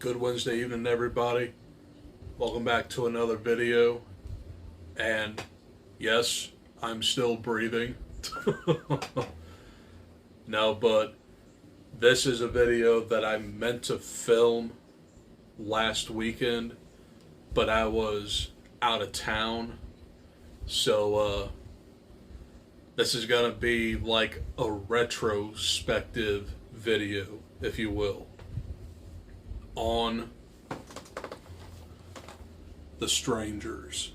Good Wednesday evening, everybody. Welcome back to another video. And yes, I'm still breathing. No, but this is a video that I meant to film last weekend, but I was out of town. So, this is gonna be like a retrospective video, if you will, on the Strangers.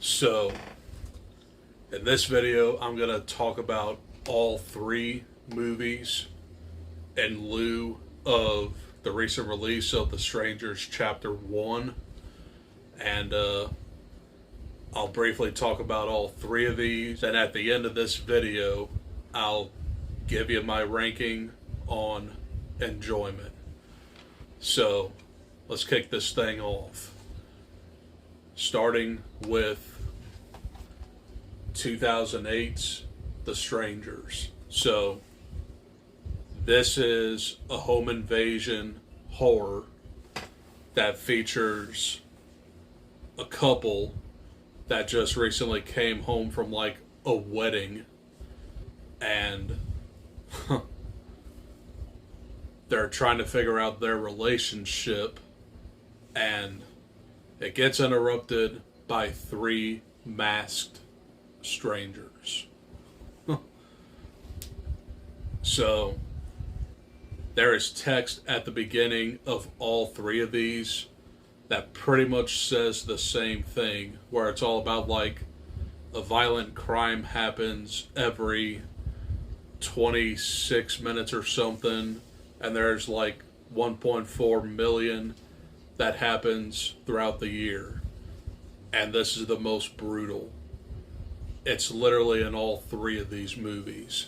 So, in this video, I'm going to talk about all three movies in lieu of the recent release of The Strangers Chapter 1. And I'll briefly talk about all three of these. And at the end of this video, I'll give you my ranking on enjoyment. So, let's kick this thing off. Starting with 2008's The Strangers. So, this is a home invasion horror that features a couple that just recently came home from like a wedding, and they're trying to figure out their relationship, and it gets interrupted by three masked strangers. So, there is text at the beginning of all three of these that pretty much says the same thing, where it's all about like a violent crime happens every 26 minutes or something, and there's like 1.4 million that happens throughout the year. And this is the most brutal. It's literally in all three of these movies.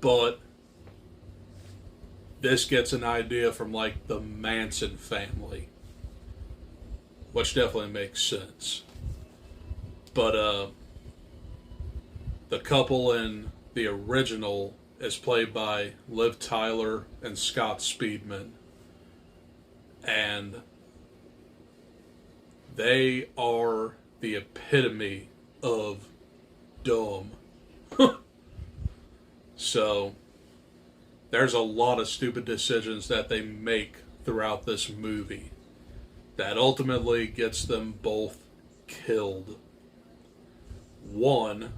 But this gets an idea from like the Manson family, which definitely makes sense. But the couple in the original is played by Liv Tyler and Scott Speedman. And they are the epitome of dumb. So, there's a lot of stupid decisions that they make throughout this movie that ultimately gets them both killed. One,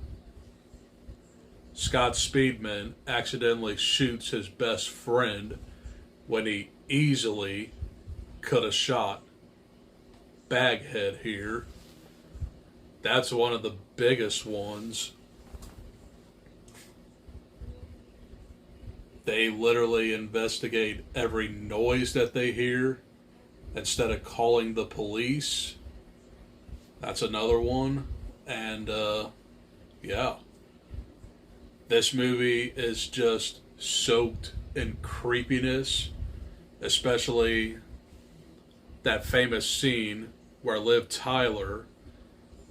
Scott Speedman accidentally shoots his best friend when he easily could have shot Baghead here. That's one of the biggest ones. They literally investigate every noise that they hear instead of calling the police. That's another one. And yeah. This movie is just soaked in creepiness, especially that famous scene where Liv Tyler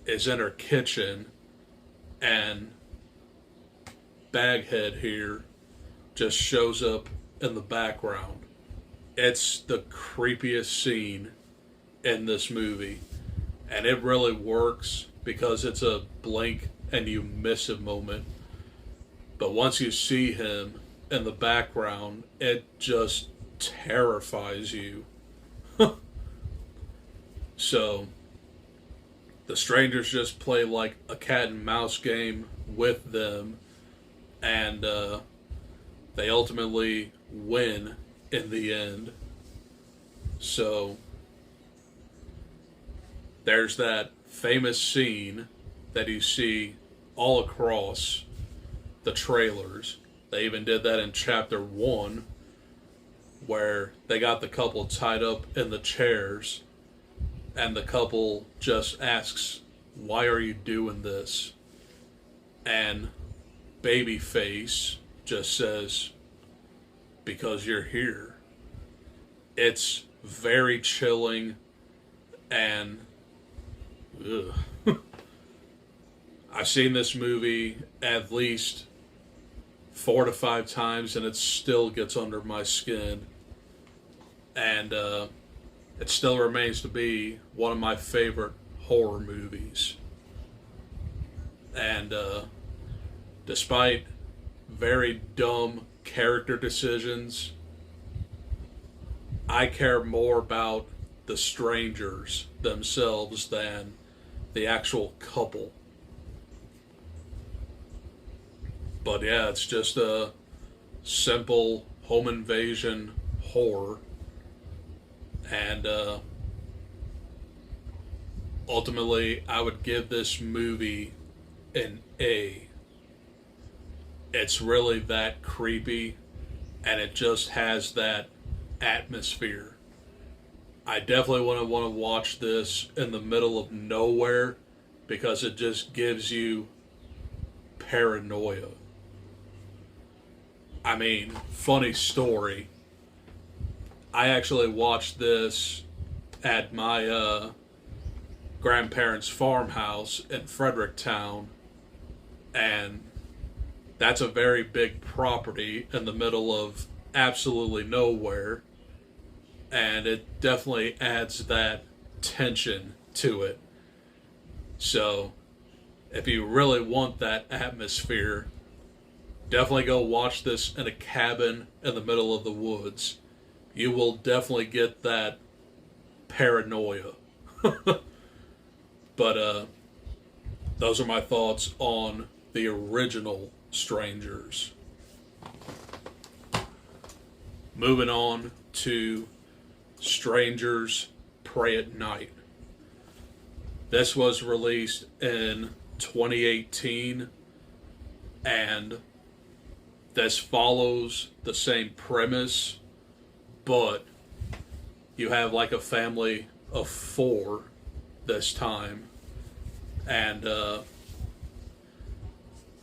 is in her kitchen and Baghead here just shows up in the background. It's the creepiest scene in this movie, and it really works because it's a blink and you miss it moment. But once you see him in the background, it just terrifies you. So, the strangers just play like a cat and mouse game with them, and they ultimately win in the end. So, there's that famous scene that you see all across the trailers. They even did that in Chapter 1, where they got the couple tied up in the chairs, and the couple just asks, "Why are you doing this?" And Babyface just says, "Because you're here." It's very chilling, and I've seen this movie at least 4 to 5 times, and it still gets under my skin. and it still remains to be one of my favorite horror movies. And despite very dumb character decisions, I care more about the strangers themselves than the actual couple. But yeah, it's just a simple home invasion horror. And ultimately, I would give this movie an A. It's really that creepy, and it just has that atmosphere. I definitely want to watch this in the middle of nowhere because it just gives you paranoia. I mean, funny story. I actually watched this at my grandparents' farmhouse in Fredericktown, and that's a very big property in the middle of absolutely nowhere, and it definitely adds that tension to it. So, if you really want that atmosphere, definitely go watch this in a cabin in the middle of the woods. You will definitely get that paranoia. But those are my thoughts on the original Strangers. Moving on to Strangers Pray at Night. This was released in 2018, and this follows the same premise, but you have like a family of 4 this time, and the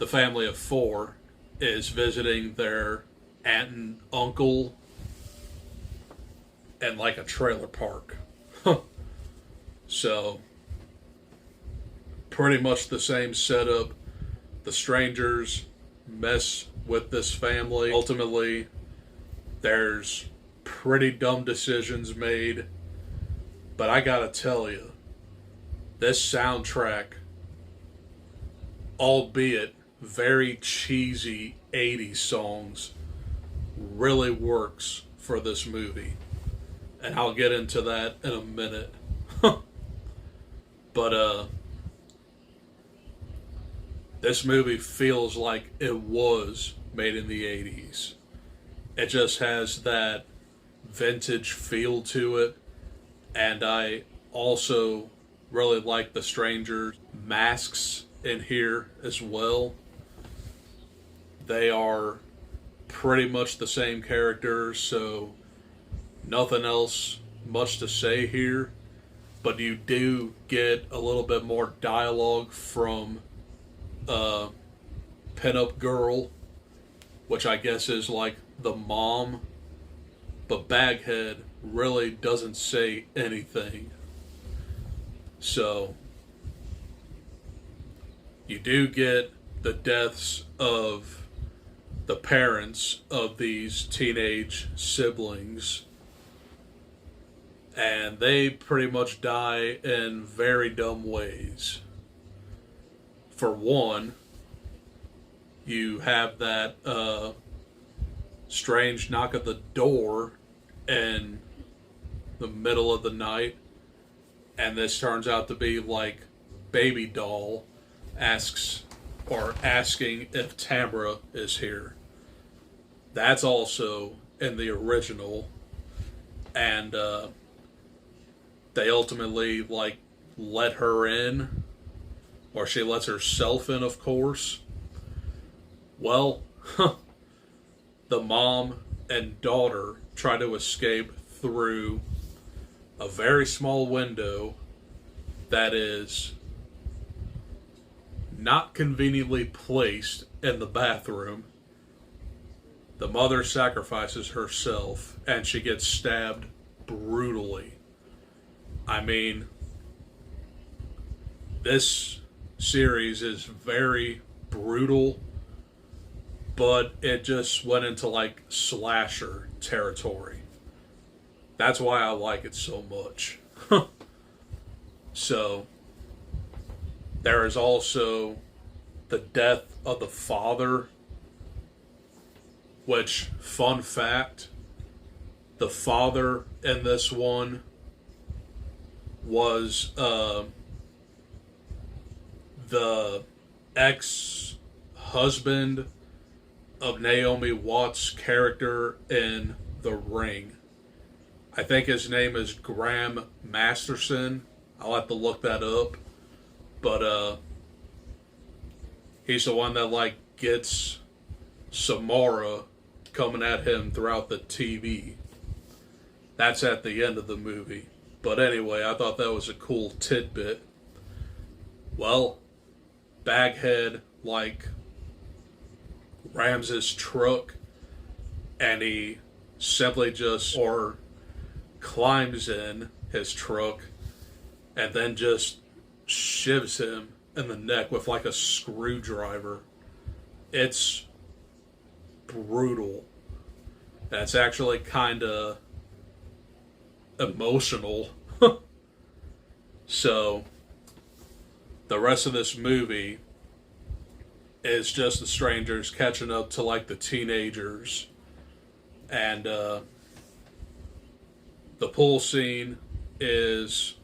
family of 4 is visiting their aunt and uncle in like a trailer park. So, pretty much the same setup. The strangers mess with this family. Ultimately, there's pretty dumb decisions made. But I gotta tell you, this soundtrack, albeit very cheesy 80s songs, really works for this movie. And I'll get into that in a minute. But this movie feels like it was made in the 80s. It just has that vintage feel to it. And I also really like the Strangers masks in here as well. They are pretty much the same characters, so nothing else much to say here. But you do get a little bit more dialogue from Pinup Girl, which I guess is like the mom. But Baghead really doesn't say anything. So, you do get the deaths of the parents of these teenage siblings. And they pretty much die in very dumb ways. For one, you have that strange knock at the door in the middle of the night, and this turns out to be like Baby Doll asking if Tamara is here. That's also in the original, and they ultimately like let her in, or she lets herself in, of course. Well, the mom and daughter try to escape through a very small window that is not conveniently placed in the bathroom. The mother sacrifices herself and she gets stabbed brutally. I mean, this series is very brutal, but it just went into like slasher territory. That's why I like it so much. So, there is also the death of the father, which, fun fact, the father in this one was the ex-husband of Naomi Watts' character in The Ring. I think his name is Graham Masterson. I'll have to look that up. But he's the one that like gets Samara coming at him throughout the TV. That's at the end of the movie. But anyway, I thought that was a cool tidbit. Well, Baghead like rams his truck and he simply just or climbs in his truck and then just shivs him in the neck with like a screwdriver. It's brutal. That's actually kind of emotional. So, the rest of this movie is just the strangers catching up to like the teenagers. And the pool scene is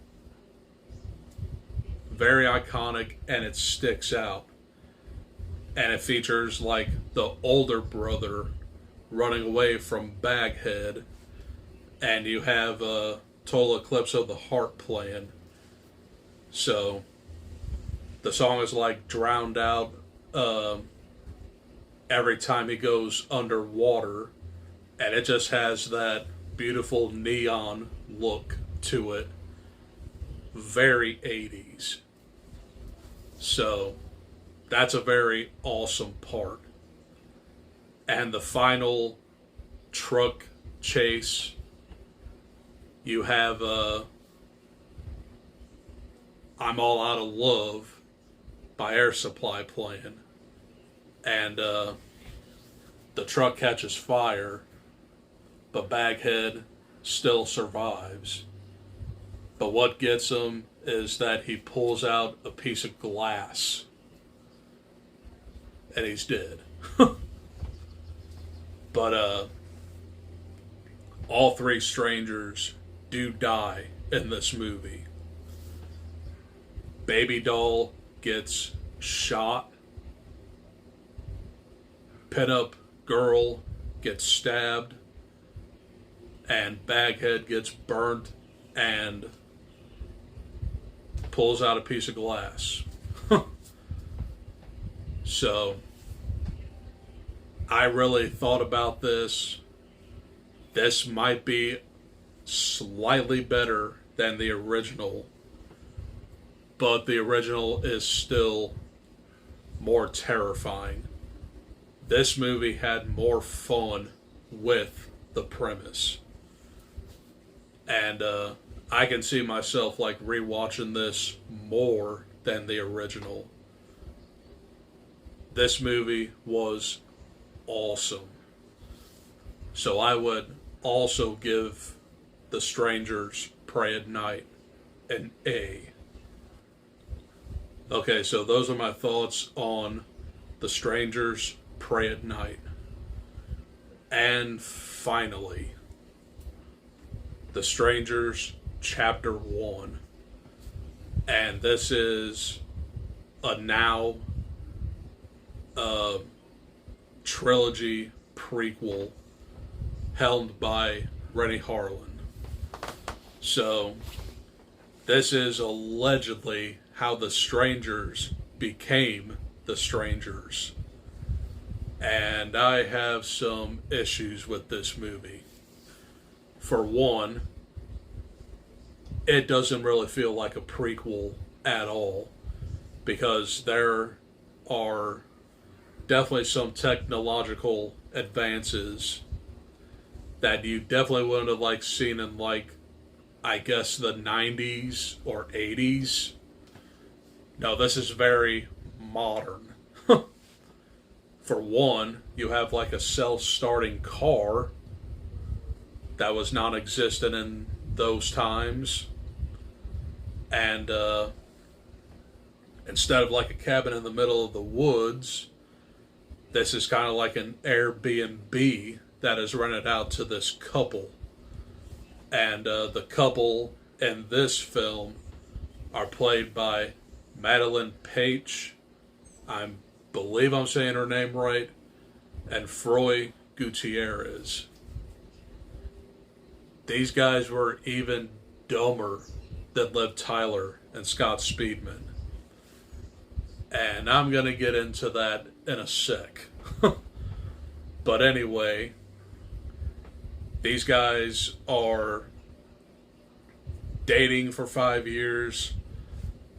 very iconic and it sticks out. And it features like the older brother running away from Baghead. And you have Total Eclipse of the Heart playing. So the song is like drowned out every time he goes underwater. And it just has that beautiful neon look to it. Very 80s. So that's a very awesome part. And the final truck chase, you have I'm All Out of Love by Air Supply playing. And the truck catches fire, but Baghead still survives. But what gets him is that he pulls out a piece of glass and he's dead. But all three strangers do die in this movie. Baby doll gets shot. Pinup girl gets stabbed. And Baghead gets burnt and pulls out a piece of glass. So, I really thought about this. This might be slightly better than the original, but the original is still more terrifying. This movie had more fun with the premise. And I can see myself like rewatching this more than the original. This movie was awesome. So I would also give The Strangers Pray at Night an A. Okay, so those are my thoughts on The Strangers Pray at Night. And finally, The Strangers Chapter 1. And this is a now trilogy prequel helmed by Rennie Harlan. So, this is allegedly how the Strangers became the Strangers. And I have some issues with this movie. For one, it doesn't really feel like a prequel at all, because there are definitely some technological advances that you definitely wouldn't have like seen in like, I guess, the 90s or 80s. No, this is very modern. For one, you have like a self-starting car. that was non-existent in those times. And instead of like a cabin in the middle of the woods, this is kind of like an Airbnb that is rented out to this couple. And the couple in this film are played by Madeline Page, I believe I'm saying her name right, and Froy Gutierrez. These guys were even dumber than Liv Tyler and Scott Speedman. And I'm going to get into that in a sec. But anyway, these guys are dating for 5 years,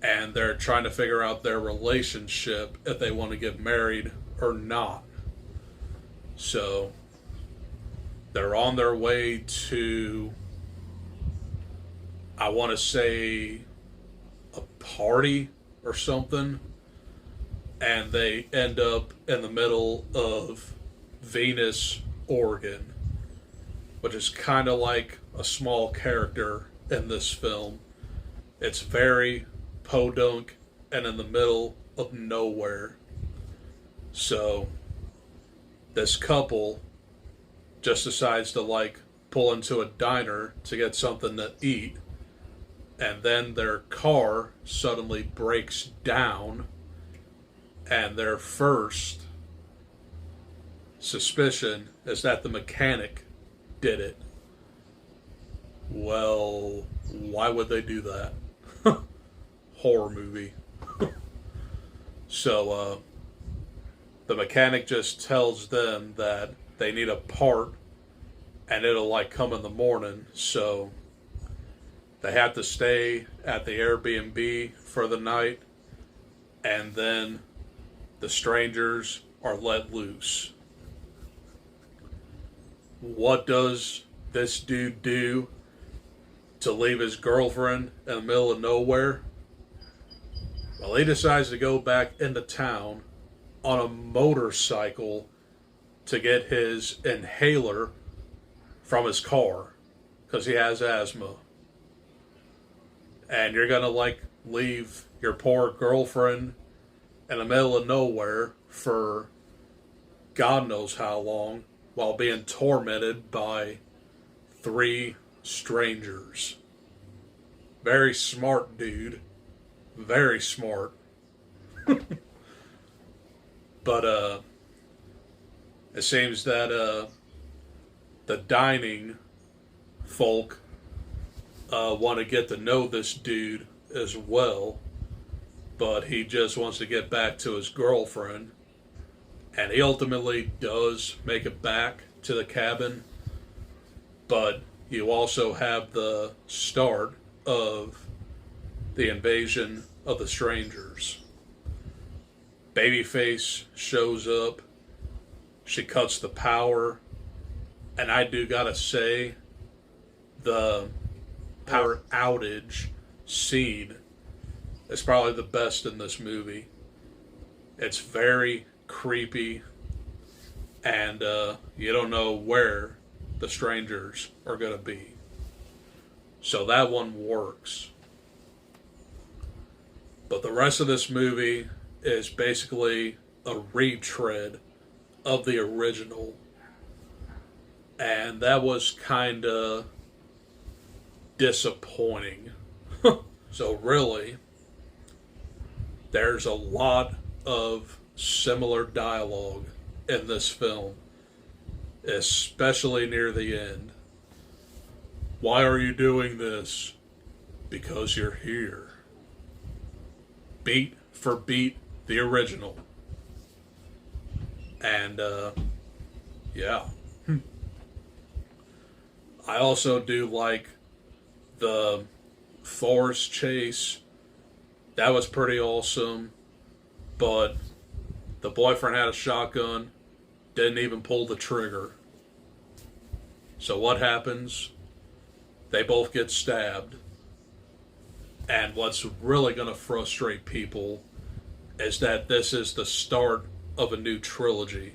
and they're trying to figure out their relationship, if they want to get married or not. So they're on their way to, I want to say, a party or something, and they end up in the middle of Venus, Oregon, which is kind of like a small character in this film. It's very podunk and in the middle of nowhere. So this couple just decides to like pull into a diner to get something to eat, and then their car suddenly breaks down, and their first suspicion is that the mechanic did it. Well, why would they do that? Horror movie. So, the mechanic just tells them that they need a part and it'll like come in the morning, so they have to stay at the Airbnb for the night, and then the strangers are let loose. What does this dude do to leave his girlfriend in the middle of nowhere? Well, he decides to go back into town on a motorcycle to get his inhaler from his car because he has asthma. And you're gonna like leave your poor girlfriend in the middle of nowhere for God knows how long while being tormented by 3 strangers. Very smart dude. Very smart. But it seems that the dining folk want to get to know this dude as well, but he just wants to get back to his girlfriend, and he ultimately does make it back to the cabin. But you also have the start of the invasion of the strangers. Babyface shows up. She cuts the power. And I do gotta say, the power outage scene is probably the best in this movie. It's very creepy, and you don't know where the strangers are gonna be. So that one works. But the rest of this movie is basically a retread of the original. And that was kind of disappointing. So really, there's a lot of similar dialogue in this film, especially near the end. Why are you doing this? Because you're here. Beat for beat, the original. And, yeah. I also do like the forest chase. That was pretty awesome. But the boyfriend had a shotgun, didn't even pull the trigger. So what happens? They both get stabbed. And what's really going to frustrate people is that this is the start of a new trilogy.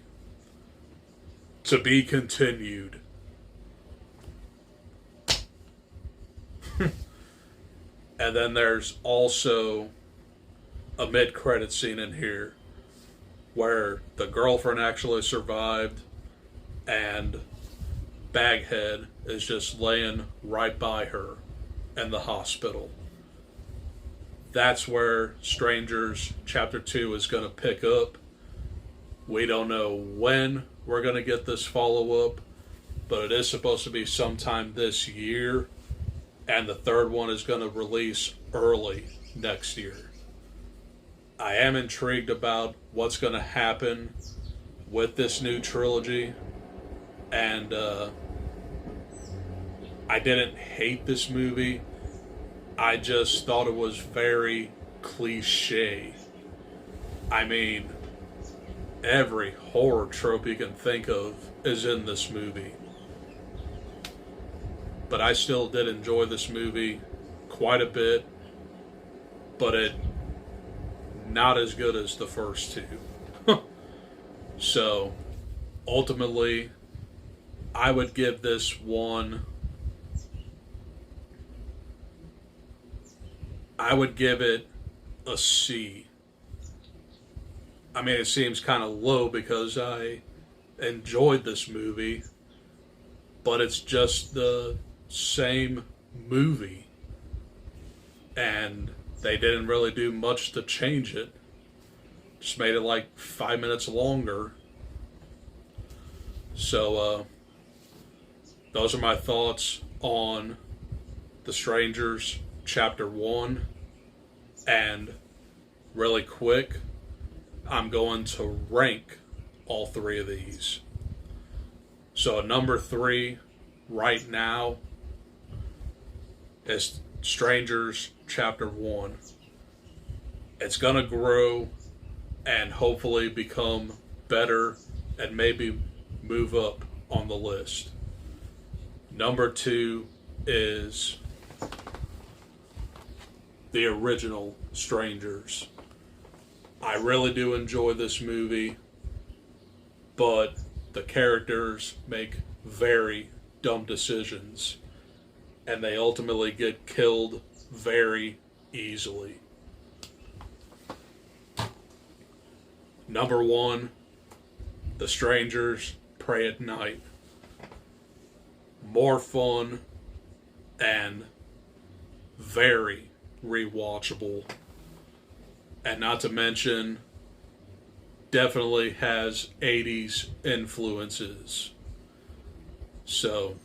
To be continued. And then there's also a mid-credit scene in here where the girlfriend actually survived and Baghead is just laying right by her in the hospital. That's where Strangers Chapter 2 is going to pick up. We don't know when we're going to get this follow-up, but it is supposed to be sometime this year, and the third one is going to release early next year. I am intrigued about what's going to happen with this new trilogy, and I didn't hate this movie. I just thought it was very cliche. I mean, every horror trope you can think of is in this movie. But I still did enjoy this movie quite a bit, but it not as good as the first two. So, ultimately, I would give this one, I would give it a C. I mean, it seems kind of low because I enjoyed this movie, but it's just the same movie, and they didn't really do much to change it. Just made it like 5 minutes longer. So, those are my thoughts on The Strangers Chapter 1. And really quick, I'm going to rank all three of these. So, number 3 right now is Strangers Chapter 1. It's going to grow and hopefully become better and maybe move up on the list. Number 2 is the original Strangers. I really do enjoy this movie, but the characters make very dumb decisions, and they ultimately get killed very easily. Number 1, The Strangers Pray at Night. More fun and very rewatchable. And not to mention, definitely has 80s influences. So,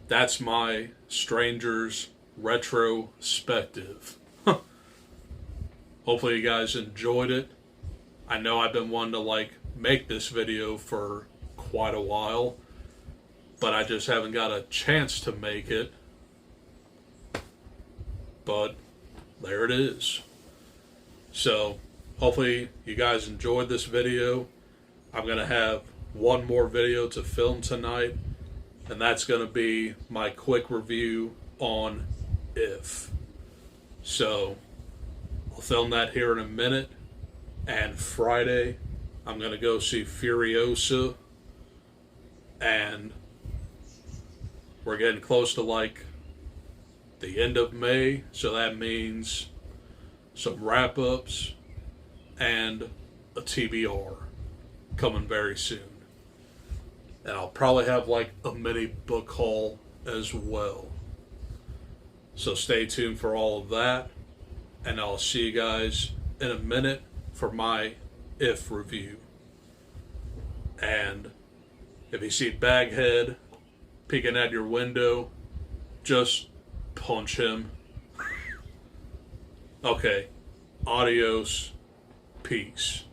that's my Strangers Retrospective. Hopefully you guys enjoyed it. I know I've been wanting to make this video for quite a while, but I just haven't got a chance to make it. But there it is. So, hopefully you guys enjoyed this video. I'm going to have one more video to film tonight, and that's going to be my quick review on If. So, I'll film that here in a minute, and Friday I'm going to go see Furiosa, and we're getting close to the end of May, so that means some wrap-ups and a TBR coming very soon. And I'll probably have a mini book haul as well. So stay tuned for all of that, and I'll see you guys in a minute for my If review. And if you see Baghead peeking at your window, just punch him. Okay, adios, peace.